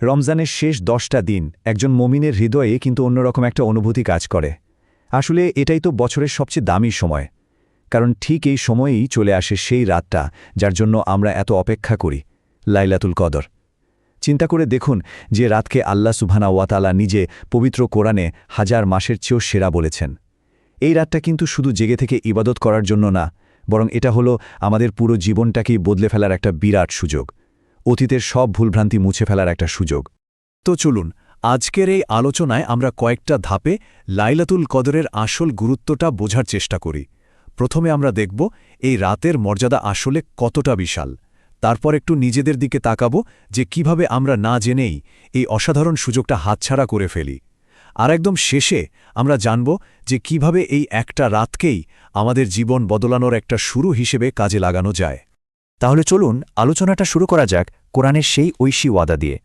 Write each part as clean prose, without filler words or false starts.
রমজানের শেষ 10টা দিন একজন মুমিনের হৃদয়ে কিন্তু অন্যরকম একটা অনুভূতি কাজ করে। আসলে এটাই তো বছরের সবচেয়ে দামি সময়, কারণ ঠিক এই সময়েই চলে আসে সেই রাতটা যার জন্য আমরা এত অপেক্ষা করি, লাইলাতুল কদর। চিন্তা করে দেখুন যে রাতকে আল্লাহ সুবহানাহু ওয়া তাআলা নিজে পবিত্র কোরআনে 1000 মাসের চেয়েও সেরা বলেছেন। এই রাতটা কিন্তু শুধু জেগে থেকে ইবাদত করার জন্য না, বরং এটা হলো আমাদের পুরো জীবনটাকেই বদলে ফেলার একটা বিরাট সুযোগ, অতীতের সব ভুলভ্রান্তি মুছে ফেলার একটা সুযোগ। তো চলুন আজকের এই আলোচনায় আমরা কয়েকটা ধাপে লাইলাতুল কদরের আসল গুরুত্বটা বোঝার চেষ্টা করি। প্রথমে আমরা দেখব এই রাতের মর্যাদা আসলে কতটা বিশাল। তারপর একটু নিজেদের দিকে তাকাবো যে কিভাবে আমরা না জেনেই এই অসাধারণ সুযোগটা হাতছাড়া করে ফেলি। আর একদম শেষে আমরা জানব যে কিভাবে এই একটা রাতকেই আমাদের জীবন বদলানোর একটা শুরু হিসেবে কাজে লাগানো যায়। তাহলে চলুন আলোচনাটা শুরু করা যাক কোরআনের সেই ঐশী ওয়াদা দিয়ে।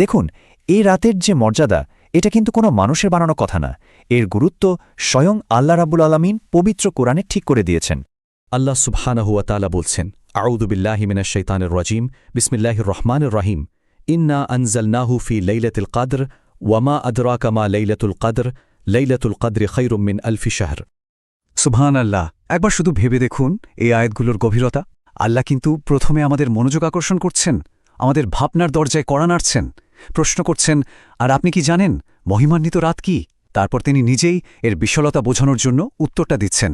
দেখুন, এই রাতের যে মর্যাদা, এটা কিন্তু কোনো মানুষের বানানো কথা না। এর গুরুত্ব স্বয়ং আল্লাহ রাব্বুল আলামিন পবিত্র কোরআনে ঠিক করে দিয়েছেন। আল্লাহ সুবহানাহু ওয়া তাআলা বলছেন, আউযু বিল্লাহি মিনাশ শাইতানির রাজীম, বিসমিল্লাহির রহমানির রহিম, ইন্না আনজালনাহু ফি লাইলাতিল কদর ওয়ামা আদরাকা মা লাইলাতুল কদর, লাইলাতুল কদরি খায়রুম মিন আলফি শাহর। সুবহানাল্লাহ! একবার শুধু ভেবে দেখুন এই আয়াতগুলোর গভীরতা। আল্লাহ কিন্তু প্রথমে আমাদের মনোযোগ আকর্ষণ করছেন, আমাদের ভাবনার দরজায় কড়া নাড়ছেন, প্রশ্ন করছেন, আর আপনি কি জানেন মহিমান্বিত রাত কি? তারপর তিনি নিজেই এর বিশালতা বোঝানোর জন্য উত্তরটা দিচ্ছেন।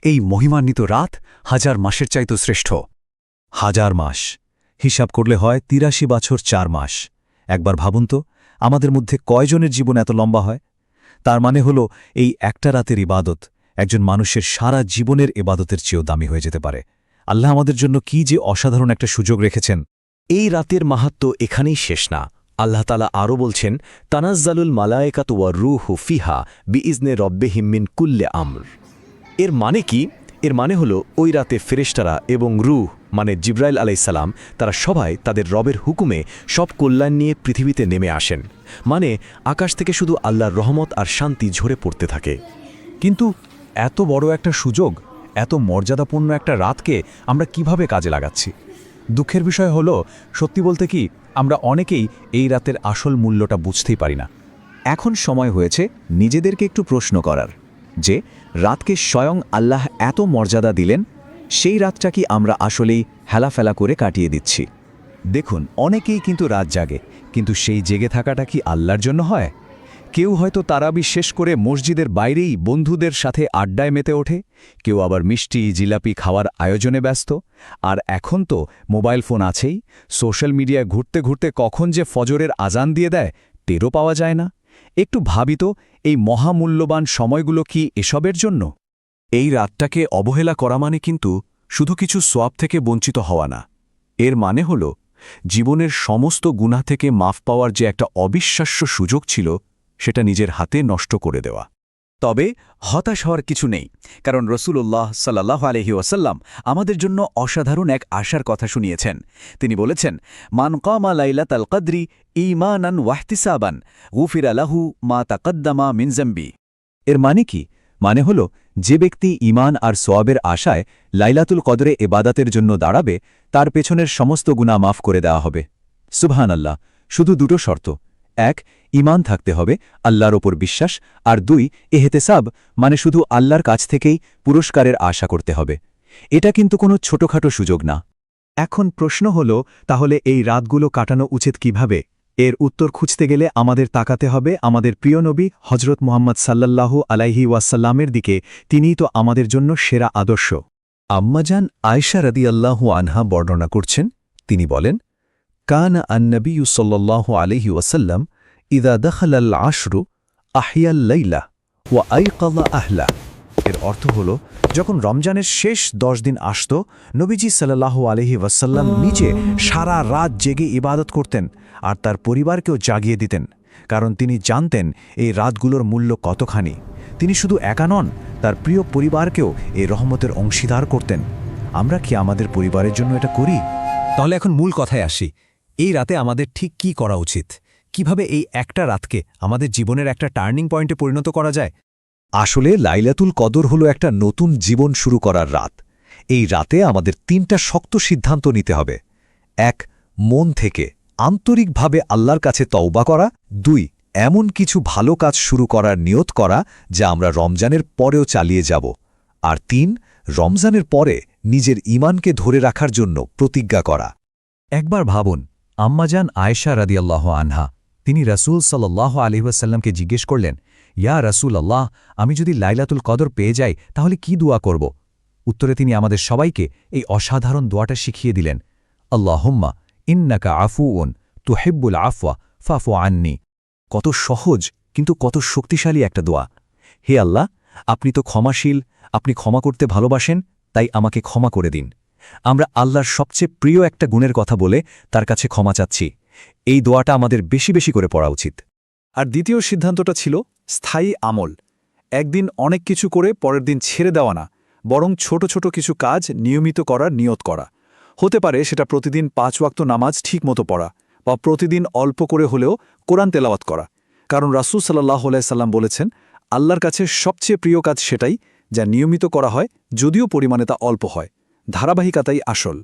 এই মহিমান্বিত রাত 1000 মাসের চাইতে শ্রেষ্ঠ। 1000 মাস হিসাব করলে হয় 83 বছর 4 মাস। একবার ভাবুন তো, আমাদের মধ্যে কয়জনের জীবন এত লম্বা হয়? তার মানে হলো এই একটা রাতের ইবাদত একজন মানুষের সারা জীবনের ইবাদতের চেয়েও দামি হয়ে যেতে পারে। আল্লাহ আমাদের জন্য কি যে অসাধারণ একটা সুযোগ রেখেছেন। এই রাতের মাহাত্ম্য এখানেই শেষ না। আল্লাহ তাআলা আরও বলছেন, তানাজ্জালুল মালায়েকাতু ওয়ার রূহু ফিহা বিইজনে রব্বিহিম মিন কুল্লি আমর। এর মানে কি? এর মানে হলো ওই রাতে ফেরেশতারা এবং রূহ মানে জিবরাইল আলাইহিসসালাম তারা সবাই তাদের রবের হুকুমে সব কল্যাণ নিয়ে পৃথিবীতে নেমে আসেন। মানে আকাশ থেকে শুধু আল্লাহর রহমত আর শান্তি ঝরে পড়তে থাকে। কিন্তু এত বড় একটা সুযোগ, এত মর্যাদাপূর্ণ একটা রাতকে আমরা কিভাবে কাজে লাগাচ্ছি? দুঃখের বিষয় হলো, সত্যি বলতে কি, আমরা অনেকেই এই রাতের আসল মূল্যটা বুঝতেই পারি না। এখন সময় হয়েছে নিজেদেরকে একটু প্রশ্ন করার যে রাতকে স্বয়ং আল্লাহ এত মর্যাদা দিলেন, সেই রাতটা কি আমরা আসলেই হেলাফেলা করে কাটিয়ে দিচ্ছি? দেখুন, অনেকেই কিন্তু রাত জাগে, কিন্তু সেই জেগে থাকাটা কি আল্লাহর জন্য হয়? কেউ হয়তো তারাবি শেষ করে মসজিদের বাইরেই বন্ধুদের সাথে আড্ডায় মেতে ওঠে, কেউ আবার মিষ্টি জিলাপি খাওয়ার আয়োজনে ব্যস্ত। আর এখন তো মোবাইল ফোন আছেই, সোশ্যাল মিডিয়ায় ঘুরতে ঘুরতে কখন যে ফজরের আজান দিয়ে দেয় টেরও পাওয়া যায় না। একটু ভাবি তো, এই মহামূল্যবান সময়গুলো কি এসবের জন্য? এই রাতটাকে অবহেলা করা মানে কিন্তু শুধু কিছু সোয়াব থেকে বঞ্চিত হওয়া না। এর মানে হল জীবনের সমস্ত গুনাহ থেকে মাফ পাওয়ার যে একটা অবিশ্বাস্য সুযোগ ছিল, সেটা নিজের হাতে নষ্ট করে দেওয়া। তবে হতাশ হওয়ার কিছু নেই, কারণ রাসূলুল্লাহ সাল্লাল্লাহু আলাইহি ওয়াসাল্লাম আমাদের জন্য অসাধারণ এক আশার কথা শুনিয়েছেন। তিনি বলেছেন, মান কামা লাইলাতাল কদরি ঈমানান ওয়াহতিসাবান গুফিরা লাহু মা তাকদ্দামা মিন যামবি। এর মানে কি? মানে হলো, যে ব্যক্তি ঈমান আর সওয়াবের আশায় লাইলাতুল কদরে ইবাদতের জন্য দাঁড়াবে, তার পেছনের সমস্ত গুনাহ মাফ করে দেওয়া হবে। সুবহানাল্লাহ! শুধু দুটো শর্ত: এক, ঈমান থাকতে হবে, আল্লাহর ওপর বিশ্বাস, আর 2, ইহতিসাব মানে শুধু আল্লাহর কাছ থেকেই পুরস্কারের আশা করতে হবে। এটা কিন্তু কোনো ছোটখাটো সুযোগ না। এখন প্রশ্ন হল, তাহলে এই রাতগুলো কাটানো উচিত কিভাবে? এর উত্তর খুঁজতে গেলে আমাদের তাকাতে হবে আমাদের প্রিয় নবী হজরত মুহাম্মদ সাল্লাল্লাহু আলাইহি ওয়াসাল্লামের দিকে। তিনিই তো আমাদের জন্য সেরা আদর্শ। আম্মাজান আয়েশা রাদিয়াল্লাহু আনহা বর্ণনা করছেন, তিনি বলেন, কানা আন-নবিয়্যু সাল্লাল্লাহু আলাইহি ওয়াসাল্লাম ইযা দাখালাল আশরু আহিয়াল লাইলা ওয়া আইকাযা আহলা। এর অর্থ হল, যখন রমজানের শেষ 10 দিন আসত, নবীজি সাল্লাল্লাহু আলাইহি ওয়াসাল্লাম নিজে সারা রাত জেগে ইবাদত করতেন আর তার পরিবারকেও জাগিয়ে দিতেন, কারণ তিনি জানতেন এই রাতগুলোর মূল্য কতখানি। তিনি শুধু একা নন, তার প্রিয় পরিবারকেও এই রহমতের অংশীদার করতেন। আমরা কি আমাদের পরিবারের জন্য এটা করি? তাহলে এখন মূল কথায় আসি। এই রাতে আমাদের ঠিক কি করা উচিত? কিভাবে এই একটা রাতকে আমাদের জীবনের একটা টার্নিং পয়েন্টে পরিণত করা যায়? আসলে লাইলাতুল কদর হলো একটা নতুন জীবন শুরু করার রাত। এই রাতে আমাদের 3টা শক্ত সিদ্ধান্ত নিতে হবে। 1, মন থেকে আন্তরিকভাবে আল্লাহর কাছে তওবা করা। 2 এমন কিছু ভালো কাজ শুরু করার নিয়ত করা যা আমরা রমজানের পরেও চালিয়ে যাব। আর 3 রমজানের পরে নিজের ঈমানকে ধরে রাখার জন্য প্রতিজ্ঞা করা। একবার ভাবুন, আম্মাজান আয়েশা রাদিয়াল্লাহু আনহা, তিনি রাসূল সাল্লাল্লাহু আলাইহি ওয়াসাল্লামকে জিজ্ঞেস করলেন, ইয়া রাসূল আল্লাহ, আমি যদি লাইলাতুল কদর পেয়ে যাই তাহলে কি দোয়া করব? উত্তরে তিনি আমাদের সবাইকে এই অসাধারণ দোয়াটা শিখিয়ে দিলেন, আল্লাহুম্মা ইন্নাকা আফুউন তুহিব্বুল আফওয়া ফাফু আন্নি। কত সহজ কিন্তু কত শক্তিশালী একটা দোয়া। হে আল্লাহ, আপনি তো ক্ষমাশীল, আপনি ক্ষমা করতে ভালোবাসেন, তাই আমাকে ক্ষমা করে দিন। আমরা আল্লাহর সবচেয়ে প্রিয় একটা গুণের কথা বলে তার কাছে ক্ষমা চাচ্ছি। এই দোয়াটা আমাদের বেশি বেশি করে পড়া উচিত। আর দ্বিতীয় সিদ্ধান্তটা ছিল স্থায়ী আমল। একদিন অনেক কিছু করে পরের দিন ছেড়ে দেওয়া না, বরং ছোট ছোট কিছু কাজ নিয়মিত করার নিয়ত করা। হতে পারে সেটা প্রতিদিন 5 ওয়াক্ত নামাজ ঠিকমতো পড়া, বা প্রতিদিন অল্প করে হলেও কোরআন তেলাওয়াত করা। কারণ রাসূল সাল্লাল্লাহু আলাইহি সাল্লাম বলেছেন, আল্লাহর কাছে সবচেয়ে প্রিয় কাজ সেটাই যা নিয়মিত করা হয়, যদিও পরিমাণে তা অল্প হয়। ধারাবাহিকতাই আসল।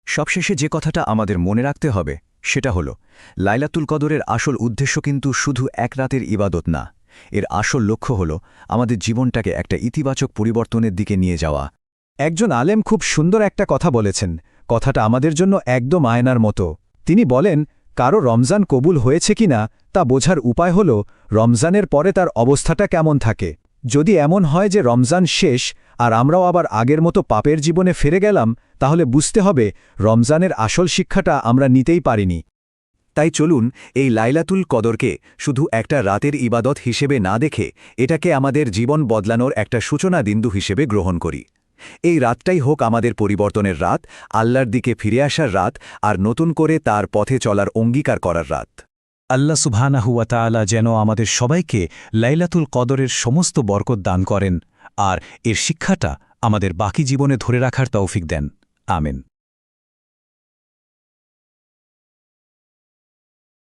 সবশেষে যে কথাটা আমাদের মনে রাখতে হবে সেটা হলো, লাইলাতুল কদরের আসল উদ্দেশ্য কিন্তু শুধু এক রাতের ইবাদত না। এর আসল লক্ষ্য হলো আমাদের জীবনটাকে একটা ইতিবাচক পরিবর্তনের দিকে নিয়ে যাওয়া। একজন আলেম খুব সুন্দর একটা কথা বলেছেন, কথাটা আমাদের জন্য একদম আয়নার মতো। তিনি বলেন, কারো রমজান কবুল হয়েছে কিনা তা বোঝার উপায় হল রমজানের পরে তার অবস্থাটা কেমন থাকে। যদি এমন হয় যে রমজান শেষ আর আমরাও আবার আগের মতো পাপের জীবনে ফিরে গেলাম, তাহলে বুঝতে হবে রমজানের আসল শিক্ষাটা আমরা নিতেই পারিনি। তাই চলুন এই লাইলাতুল কদরকে শুধু একটা রাতের ইবাদত হিসেবে না দেখে এটাকে আমাদের জীবন বদলানোর একটা সূচনা বিন্দু হিসেবে গ্রহণ করি। এই রাতটাই হোক আমাদের পরিবর্তনের রাত, আল্লাহর দিকে ফিরে আসার রাত, আর নতুন করে তার পথে চলার অঙ্গীকার করার রাত। আল্লাহ সুবহানাহু ওয়া তাআলা যেন আমাদের সবাইকে লাইলাতুল কদরের সমস্ত বরকত দান করেন আর এর শিক্ষাটা আমাদের বাকি জীবনে ধরে রাখার তৌফিক দেন। আমিন।